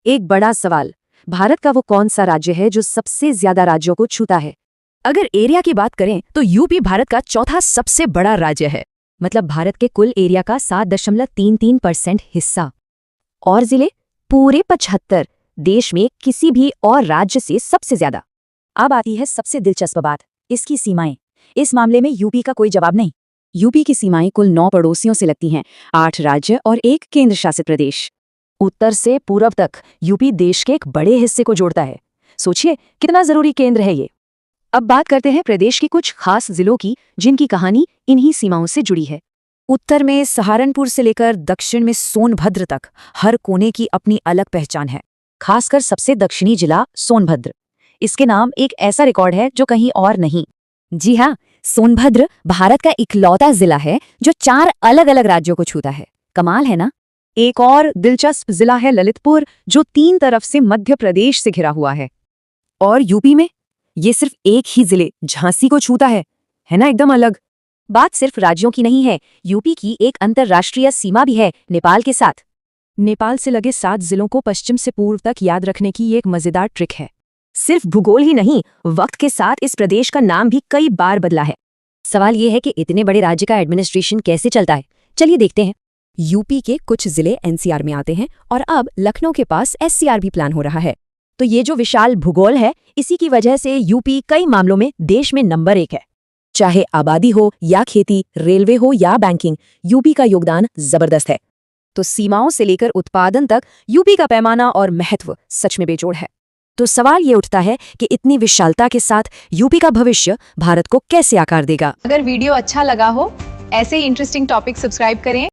एक बड़ा सवाल, भारत का वो कौन सा राज्य है जो सबसे ज्यादा राज्यों को छूता है? अगर एरिया की बात करें तो यूपी भारत का चौथा सबसे बड़ा राज्य है। मतलब भारत के कुल एरिया का 7.33% हिस्सा। और जिले पूरे 75, देश में किसी भी और राज्य से सबसे ज्यादा। अब आती है सबसे दिलचस्प बात, इसकी सीमाएं। इस मामले में यूपी का कोई जवाब नहीं। यूपी की सीमाएं कुल 9 पड़ोसियों से लगती हैं, 8 राज्य और 1 केंद्र शासित प्रदेश। उत्तर से पूर्व तक यूपी देश के एक बड़े हिस्से को जोड़ता है। सोचिए कितना जरूरी केंद्र है ये। अब बात करते हैं प्रदेश की कुछ खास जिलों की, जिनकी कहानी इन्हीं सीमाओं से जुड़ी है। उत्तर में सहारनपुर से लेकर दक्षिण में सोनभद्र तक हर कोने की अपनी अलग पहचान है। खासकर सबसे दक्षिणी जिला सोनभद्र, इसके नाम एक ऐसा रिकॉर्ड है जो कहीं और नहीं। जी हाँ, सोनभद्र भारत का इकलौता जिला है जो 4 अलग अलग राज्यों को छूता है। कमाल है ना। एक और दिलचस्प जिला है ललितपुर, जो 3 तरफ से मध्य प्रदेश से घिरा हुआ है। और यूपी में ये सिर्फ एक ही जिले झांसी को छूता है ना, एकदम अलग। बात सिर्फ राज्यों की नहीं है, यूपी की एक अंतर्राष्ट्रीय सीमा भी है नेपाल के साथ। नेपाल से लगे 7 जिलों को पश्चिम से पूर्व तक याद रखने की ये एक मजेदार ट्रिक है। सिर्फ भूगोल ही नहीं, वक्त के साथ इस प्रदेश का नाम भी कई बार बदला है। सवाल ये है कि इतने बड़े राज्य का एडमिनिस्ट्रेशन कैसे चलता है। चलिए देखते हैं। यूपी के कुछ जिले एनसीआर में आते हैं और अब लखनऊ के पास एससीआर भी प्लान हो रहा है। तो ये जो विशाल भूगोल है, इसी की वजह से यूपी कई मामलों में देश में नंबर 1 है। चाहे आबादी हो या खेती, रेलवे हो या बैंकिंग, यूपी का योगदान जबरदस्त है। तो सीमाओं से लेकर उत्पादन तक यूपी का पैमाना और महत्व सच में बेजोड़ है। तो सवाल ये उठता है कि इतनी विशालता के साथ यूपी का भविष्य भारत को कैसे आकार देगा। अगर वीडियो अच्छा लगा हो, ऐसे ही इंटरेस्टिंग टॉपिक सब्सक्राइब करें